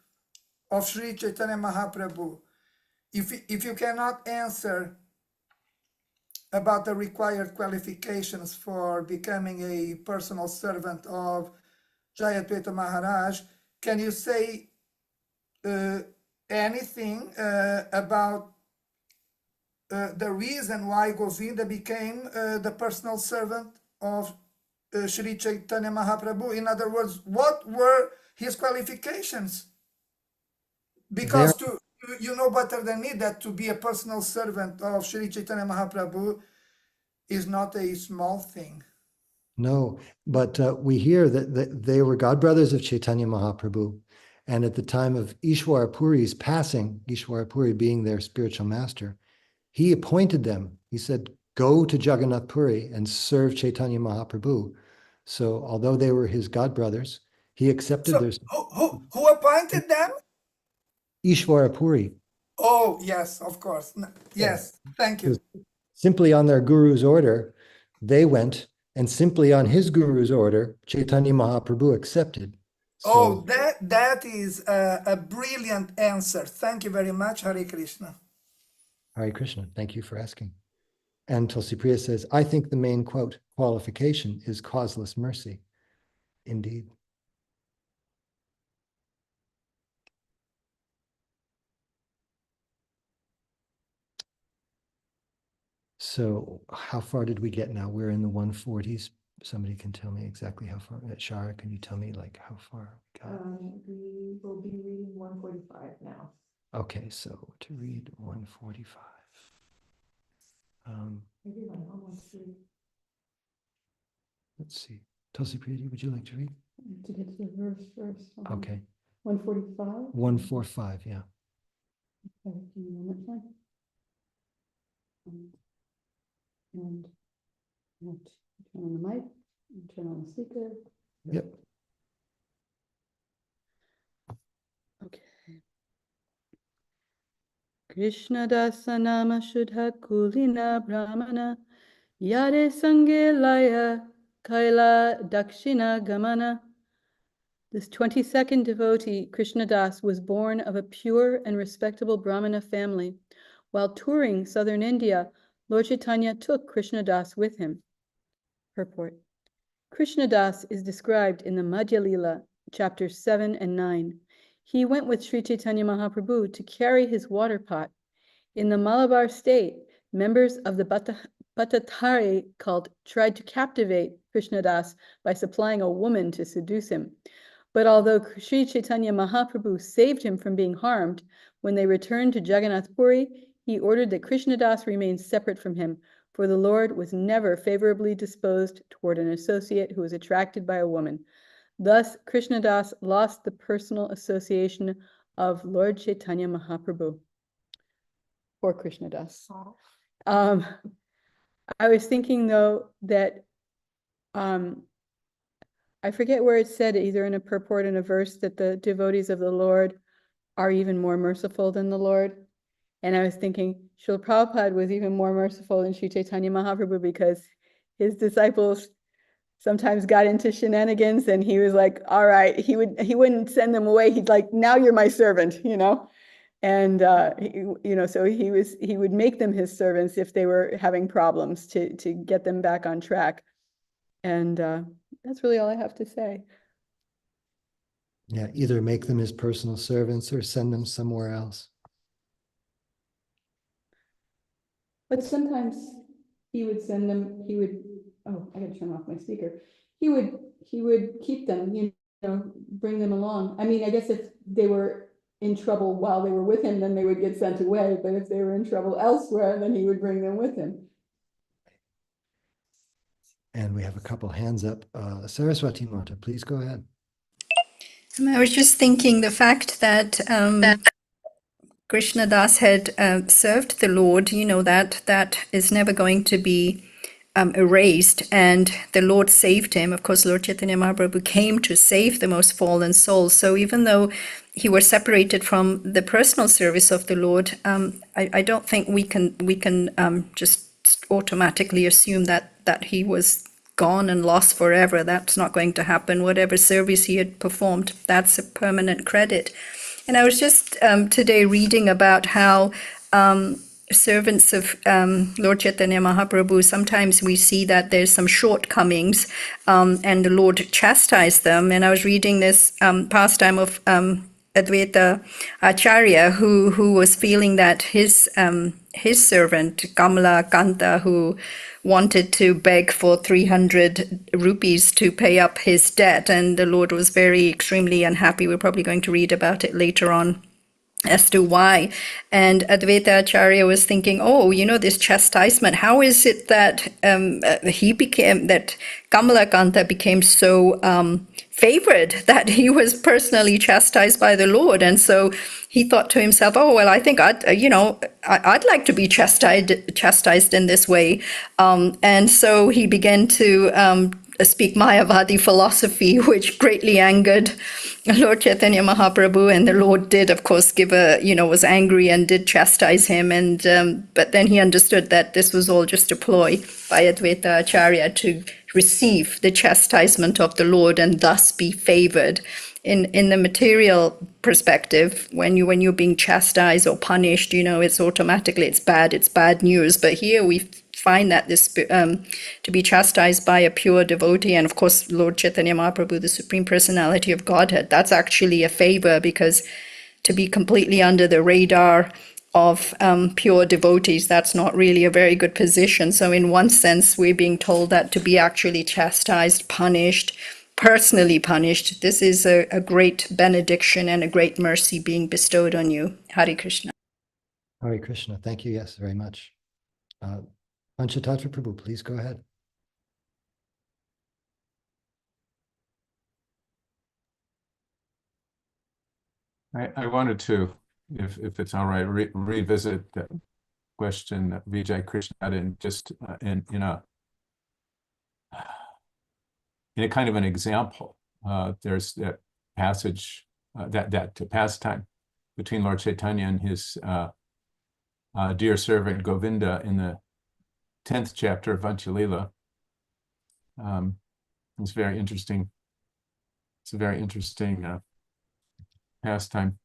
of Sri Chaitanya Mahaprabhu. If you cannot answer about the required qualifications for becoming a personal servant of Jayadvaita Maharaj, can you say anything about the reason why Govinda became the personal servant of Sri Chaitanya Mahaprabhu? In other words, what were his qualifications? Because you know better than me that to be a personal servant of Sri Chaitanya Mahaprabhu is not a small thing. No, but we hear that they were godbrothers of Chaitanya Mahaprabhu. And at the time of Ishwara Puri's passing, Ishwara Puri being their spiritual master, he appointed them. He said, go to Jagannath Puri and serve Chaitanya Mahaprabhu. So although they were his godbrothers, he accepted their... Who appointed them? Ishwara Puri. Oh, yes, of course. Yes, thank you. Simply on their guru's order, they went, and simply on his guru's order, Chaitanya Mahaprabhu accepted. So, that is a brilliant answer. Thank you very much, Hare Krishna. Hare Krishna, thank you for asking. And Tulsi Priya says, I think the main quote qualification is causeless mercy. Indeed. So how far did we get now? We're in the 140s. Somebody can tell me exactly how far. Shara, can you tell me like how far we got? We will be reading 145 now. Okay, so to read 145. Maybe I'm almost through. Let's see. Tulsi Priya, would you like to read? To get to the verse first. Okay. 145. 145, yeah. Okay, give me a moment, fine. And turn on the mic, and turn on the speaker. Yep. Okay. Krishna dasa nama shuddha kulina brahmana yade sange laya kaila dakshina gamana. This 22nd devotee, Krishna Das, was born of a pure and respectable Brahmana family. While touring southern India, Lord Chaitanya took Krishna Das with him. Purport. Krishna Das is described in the Madhya Lila, chapters 7 and 9. He went with Sri Chaitanya Mahaprabhu to carry his water pot. In the Malabar state, members of the Bhattatari cult tried to captivate Krishna Das by supplying a woman to seduce him. But although Sri Chaitanya Mahaprabhu saved him from being harmed, when they returned to Jagannath Puri, he ordered that Krishna Das remain separate from him, for the Lord was never favorably disposed toward an associate who was attracted by a woman. Thus, Krishna Das lost the personal association of Lord Chaitanya Mahaprabhu. Poor Krishna Das. I was thinking, though, that I forget where it said, either in a purport in a verse, that the devotees of the Lord are even more merciful than the Lord. And I was thinking, Srila Prabhupada was even more merciful than Sri Chaitanya Mahaprabhu, because his disciples sometimes got into shenanigans, and he was like, all right, he wouldn't send them away. He'd like, now you're my servant, you know? And, so he would make them his servants if they were having problems to get them back on track. And that's really all I have to say. Yeah, either make them his personal servants or send them somewhere else. But sometimes he would send them, oh, I gotta turn off my speaker. He would keep them, bring them along. I mean, I guess if they were in trouble while they were with him, then they would get sent away. But if they were in trouble elsewhere, then he would bring them with him. And we have a couple hands up. Saraswati Mata, please go ahead. I was just thinking the fact that Krishna Das had served the Lord, that is never going to be erased, and the Lord saved him. Of course, Lord Chaitanya Mahaprabhu came to save the most fallen souls. So even though he was separated from the personal service of the Lord, I don't think we can just automatically assume that he was gone and lost forever. That's not going to happen. Whatever service he had performed, that's a permanent credit. And I was just today reading about how servants of Lord Chaitanya Mahaprabhu, sometimes we see that there's some shortcomings and the Lord chastised them. And I was reading this pastime of Advaita Acharya, who was feeling that his servant, Kamala Kanta, who wanted to beg for 300 rupees to pay up his debt, and the Lord was extremely unhappy. We're probably going to read about it later on as to why. And Advaita Acharya was thinking, this chastisement, how is it that that Kamalakanta became so favored that he was personally chastised by the Lord? And so he thought to himself, I think I'd like to be chastised in this way. And so he began to speak Mayavadi philosophy, which greatly angered Lord Chaitanya Mahaprabhu, and the Lord did, of course, was angry and did chastise him, but then he understood that this was all just a ploy by Advaita Acharya to receive the chastisement of the Lord and thus be favored. in the material perspective, when you're being chastised or punished, it's automatically it's bad news. But here we find that this to be chastised by a pure devotee, and of course Lord Chaitanya Mahaprabhu, the Supreme Personality of Godhead, that's actually a favor, because to be completely under the radar of pure devotees, that's not really a very good position. So in one sense, we're being told that to be actually chastised, punished, personally punished, this is a great benediction and a great mercy being bestowed on you. Hare Krishna. Hare Krishna. Thank you. Yes, very much. Panchatattva Prabhu, please go ahead. I wanted to, if it's all right, revisit the question that Vijay Krishna had, and just in a kind of an example. There's that passage, that pastime between Lord Chaitanya and his dear servant Govinda in the 10th chapter of Vanchalila. It's very interesting. It's a very interesting pastime.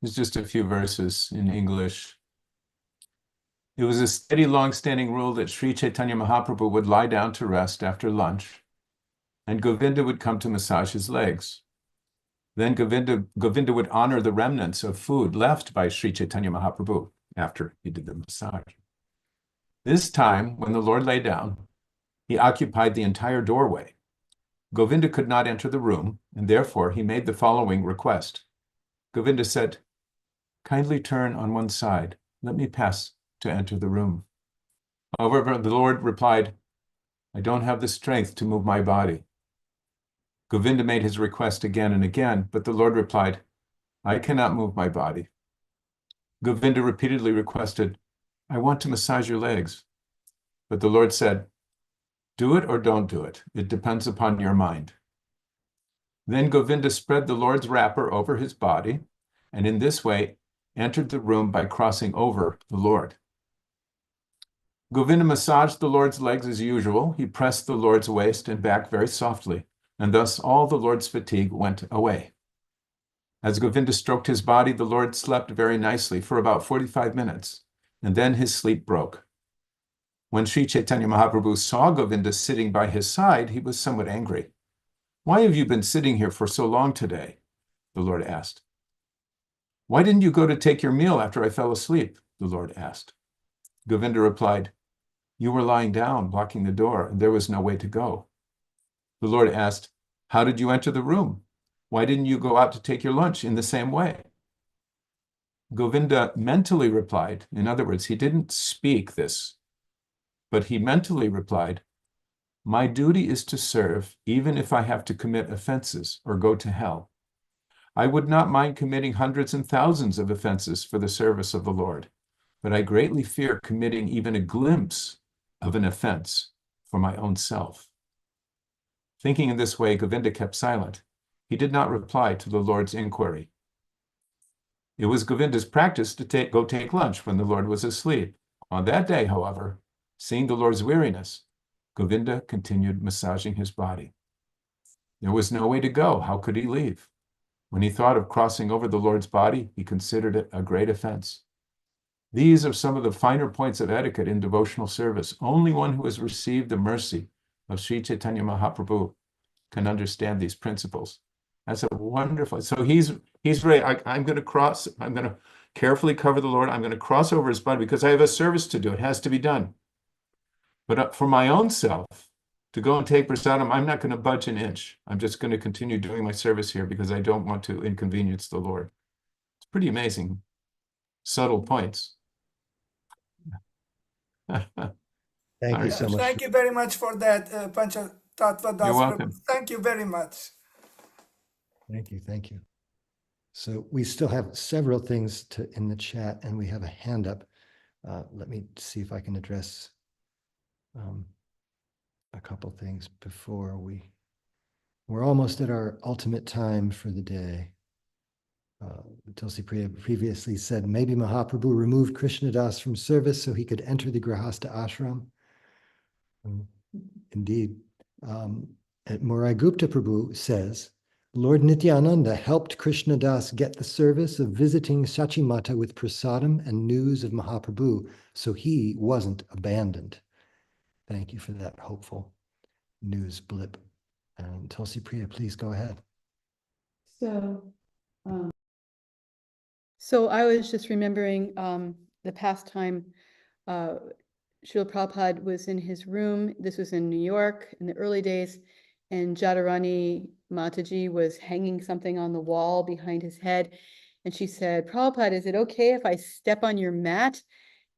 There's just a few verses in English. It was a steady, long-standing rule that Sri Chaitanya Mahaprabhu would lie down to rest after lunch, and Govinda would come to massage his legs. Then Govinda would honor the remnants of food left by Sri Chaitanya Mahaprabhu after he did the massage. This time, when the Lord lay down, he occupied the entire doorway. Govinda could not enter the room, and therefore he made the following request. Govinda said, "Kindly turn on one side. Let me pass to enter the room." However, the Lord replied, "I don't have the strength to move my body." Govinda made his request again and again, but the Lord replied, "I cannot move my body." Govinda repeatedly requested, "I want to massage your legs." But the Lord said, "Do it or don't do it. It depends upon your mind." Then Govinda spread the Lord's wrapper over his body, and in this way entered the room by crossing over the Lord. Govinda massaged the Lord's legs as usual. He pressed the Lord's waist and back very softly, and thus all the Lord's fatigue went away. As Govinda stroked his body, the Lord slept very nicely for about 45 minutes, and then his sleep broke. When Sri Chaitanya Mahaprabhu saw Govinda sitting by his side, he was somewhat angry. "Why have you been sitting here for so long today?" the Lord asked. "Why didn't you go to take your meal after I fell asleep?" the Lord asked. Govinda replied, "You were lying down, blocking the door, and there was no way to go." The Lord asked, "How did you enter the room? Why didn't you go out to take your lunch in the same way?" Govinda mentally replied, in other words, he didn't speak this, but he mentally replied, "My duty is to serve, even if I have to commit offenses or go to hell. I would not mind committing hundreds and thousands of offenses for the service of the Lord, but I greatly fear committing even a glimpse of an offense for my own self." Thinking in this way, Govinda kept silent. He did not reply to the Lord's inquiry. It was Govinda's practice to go take lunch when the Lord was asleep. On that day, however, seeing the Lord's weariness, Govinda continued massaging his body. There was no way to go. How could he leave? When he thought of crossing over the Lord's body, he considered it a great offense. These are some of the finer points of etiquette in devotional service. Only one who has received the mercy of Sri Chaitanya Mahaprabhu can understand these principles. That's a wonderful. So he's ready. I'm going to carefully cover the Lord. I'm going to cross over his body because I have a service to do. It has to be done. But for my own self, to go and take prasadam, I'm not going to budge an inch. I'm just going to continue doing my service here because I don't want to inconvenience the Lord. It's pretty amazing, subtle points. Thank you so much. Thank you very much for that, Panchatattva Das. You're welcome. Thank you very much. Thank you. Thank you. So we still have several things in the chat, and we have a hand up. Let me see if I can address a couple things before we're almost at our ultimate time for the day. Tulsi Priya previously said, maybe Mahaprabhu removed Krishnadas from service so he could enter the Grihastha ashram. Indeed. Morai Gupta Prabhu says, Lord Nityananda helped Krishna Das get the service of visiting Sachimata with prasadam and news of Mahaprabhu, so he wasn't abandoned. Thank you for that hopeful news blip. And Tulsi Priya, please go ahead. So I was just remembering the past time Srila Prabhupada was in his room. This was in New York in the early days, and Jadharani Mataji was hanging something on the wall behind his head. And she said, Prabhupada, is it okay if I step on your mat?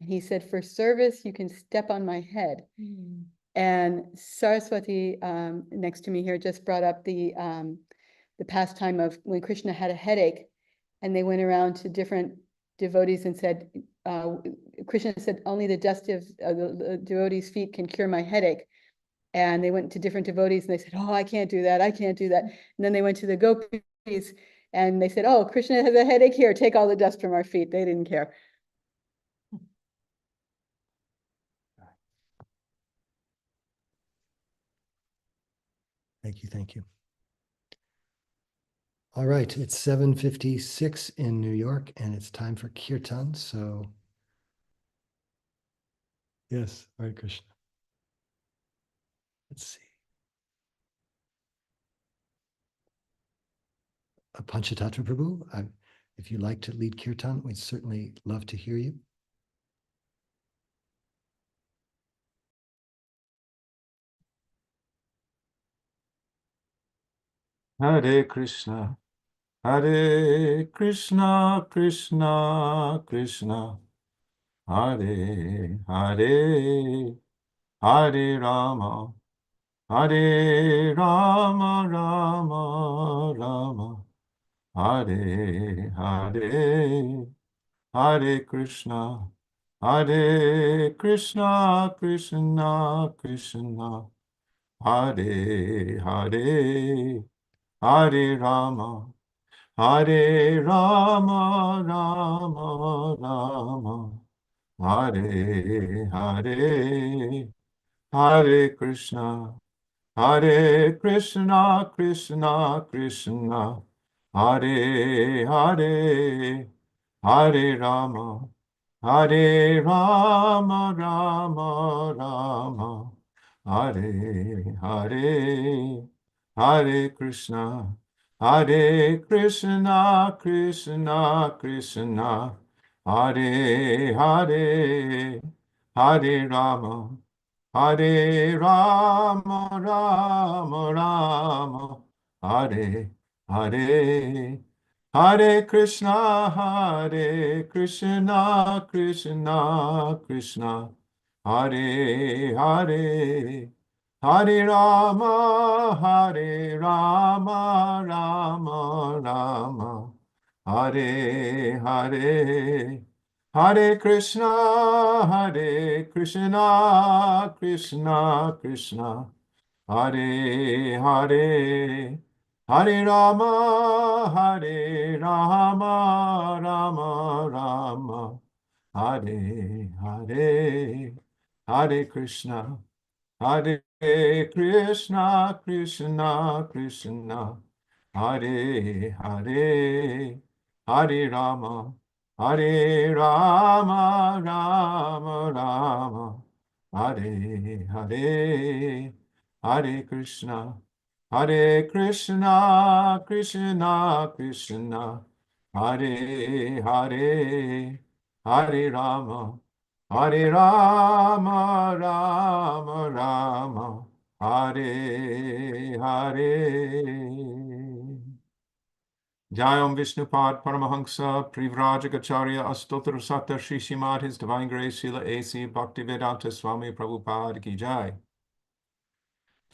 And he said, for service, you can step on my head. And Saraswati, next to me here, just brought up the pastime of when Krishna had a headache, and they went around to different devotees and said, Krishna said, only the dust of the devotees' feet can cure my headache. And they went to different devotees and they said, oh, I can't do that. I can't do that. And then they went to the gopis and they said, oh, Krishna has a headache here. Take all the dust from our feet. They didn't care. Thank you, thank you. All right, it's 7:56 in New York, and it's time for Kirtan, so yes, Hare Krishna. Let's see. Panchatattva Prabhu, if you'd like to lead Kirtan, we'd certainly love to hear you. Hare Krishna, Hare Krishna, Krishna Krishna, Hare Hare, Hare Rama, Hare Rama, Rama Rama, Hare Hare, Hare Krishna, Hare Krishna, Krishna Krishna, Hare Hare, Hare Rama, Hare Rama, Rama Rama, Hare Hare, Hare Krishna, Hare Krishna, Krishna Krishna, Hare Hare, Hare Rama, Hare Rama, Rama Rama, Hare Hare, Hare Krishna, Hare Krishna, Krishna Krishna, Hare Hare, Hare Rama, Hare Rama, Rama Rama, Hare Hare, Hare Krishna, Hare Krishna, Krishna Krishna, Hare Hare, Hare Rama, Hare Rama, Rama Rama, Hare Hare, Hare Krishna, Hare Krishna, Krishna Krishna, Hare Hare, Hare Rama, Hare Rama, Rama Rama, Hare Hare, Hare Krishna, Hare Krishna, Krishna Krishna, Hare Hare, Hare Rama, Hare Rama, Rama Rama, Hare Hare, Hare Krishna, Hare Krishna, Krishna Krishna, Hare Hare, Hare Rama, Hare Rama, Rama Rama, Hare Hare. Jayam Vishnupad Paramahansa Privrajagacharya Astotra Sata Shri Srimad His Divine Grace Srila A.C. Bhaktivedanta Swami Prabhupada Ki Jai.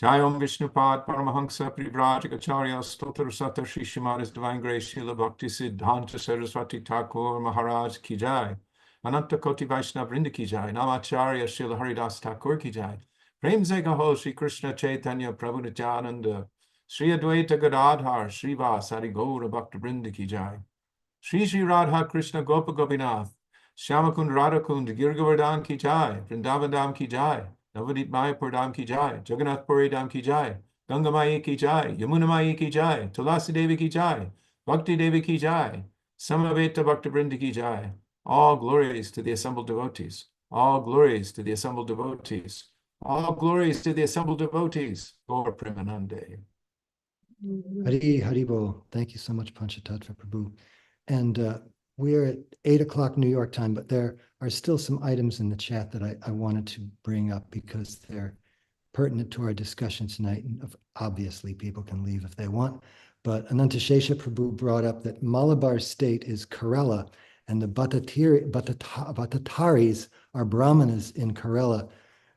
Jayam Vishnupad Paramahansa Privrajagacharya Astotra Sata Shri Srimad His Divine Grace Srila Bhakti Siddhanta Saraswati Thakur Maharaj Ki Jai. Ananta Koti Vaishnava Vrinda Ki Jai. Namacharya Srila Haridas Thakur Ki Jai. Prem Se Gaho Shri Krishna Chaitanya Prabhu Nityananda. Shri Advaita Gadadhar, Srivas Hari Gaura Bhakta Vrinda Ki Jai. Shri Shri Radha Krishna Gopa Gopinath, Shyamakund Radhakund Girgavardhan Ki Jai, Vrindavan Dham Ki Jai, Navadip Mayapur Dham Ki Jai, Jagannath Puri Dham Ki Jai, Ganga Maya ki jai, Yamuna Maya ki jai, Tulasi Devi ki jai, Bhakti Devi ki jai, Samaveta Bhaktivinoda ki jai. All glories to the assembled devotees. All glories to the assembled devotees. All glories to the assembled devotees. Gaur Premanande. Hari Haribo. Thank you so much, Panchatattva Prabhu. And we're at 8 o'clock New York time, but there are still some items in the chat that I wanted to bring up because they're pertinent to our discussion tonight. And obviously, people can leave if they want. But Anantashesha Prabhu brought up that Malabar state is Kerala, and the Bhattataris are Brahmanas in Kerala,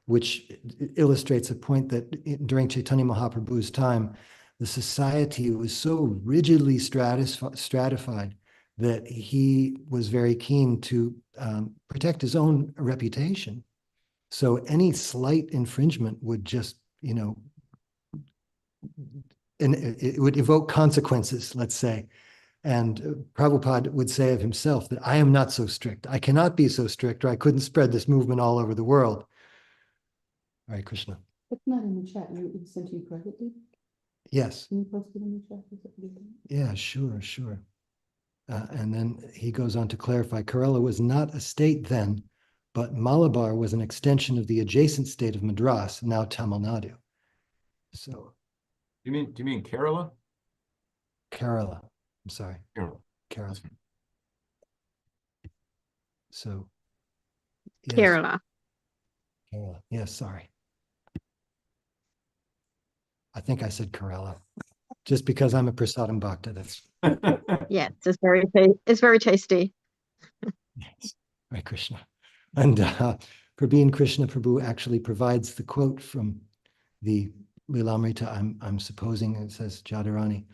which illustrates a point that during Chaitanya Mahaprabhu's time, the society was so rigidly stratified that he was very keen to protect his own reputation. So any slight infringement would just, and it would evoke consequences, let's say. And Prabhupada would say of himself that I am not so strict. I cannot be so strict, or I couldn't spread this movement all over the world. Hare Krishna. It's not in the chat. You sent to you privately? Yes. Can you post it in the chat? Yeah, sure. And then he goes on to clarify, Kerala was not a state then, but Malabar was an extension of the adjacent state of Madras, now Tamil Nadu. So. Do you mean Kerala? Kerala. I'm sorry. Kerala. So. Yes. Kerala. Yes, sorry. I think I said Kerala. Just because I'm a Prasadam Bhakta, that's. Yes, it's very tasty. Yes. Hare Krishna. And Prabhu Krishna Prabhu actually provides the quote from the Lilamrita, I'm supposing, it says Jadharani,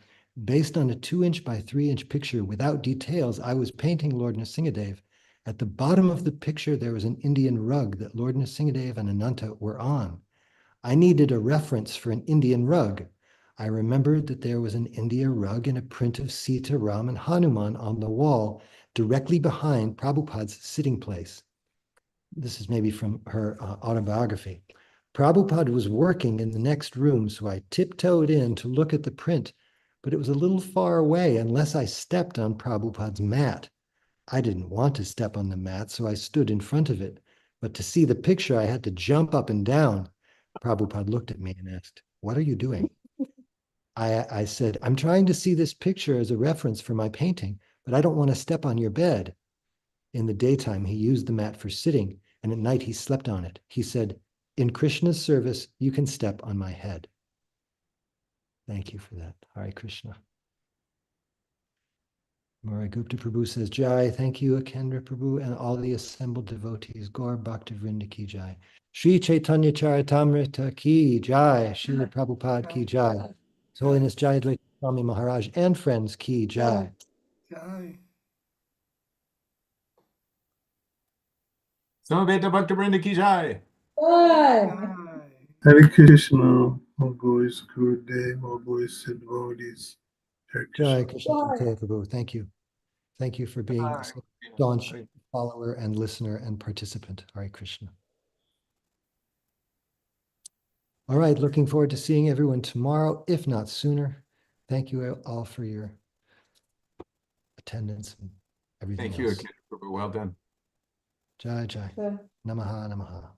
based on a 2-inch by 3-inch picture without details, I was painting Lord Nrsingadev. At the bottom of the picture, there was an Indian rug that Lord Nrsingadev and Ananta were on. I needed a reference for an Indian rug. I remembered that there was an India rug in a print of Sita, Ram, and Hanuman on the wall directly behind Prabhupada's sitting place. This is maybe from her autobiography. Prabhupada was working in the next room, so I tiptoed in to look at the print, but it was a little far away unless I stepped on Prabhupada's mat. I didn't want to step on the mat, so I stood in front of it. But to see the picture, I had to jump up and down. Prabhupada looked at me and asked, "What are you doing?" I said, "I'm trying to see this picture as a reference for my painting, but I don't want to step on your bed." In the daytime, he used the mat for sitting, and at night he slept on it. He said, "In Krishna's service, you can step on my head." Thank you for that. Hare Krishna. Murray Gupta Prabhu says, Jai, thank you, Akendra Prabhu, and all the assembled devotees. Gaur Bhaktivinoda ki Jai. Sri Chaitanya Charitamrita ki Jai. Srila Prabhupada ki Jai. His Holiness Jayadvaita Swami Maharaj and friends ki Jai. Jai. Samaveta Bhaktivinoda ki jai. Jai. Hare Krishna, all boys, good day, all boys and devotees. Hare Jai Krishna. Krishna Chaitanya Prabhu. Thank you. Thank you for being a staunch follower and listener and participant. Hare Krishna. All right, looking forward to seeing everyone tomorrow, if not sooner. Thank you all for your attendance and everything Thank you, else. Akendra Prabhu. Well done. Jai Jai. Namaha Namaha.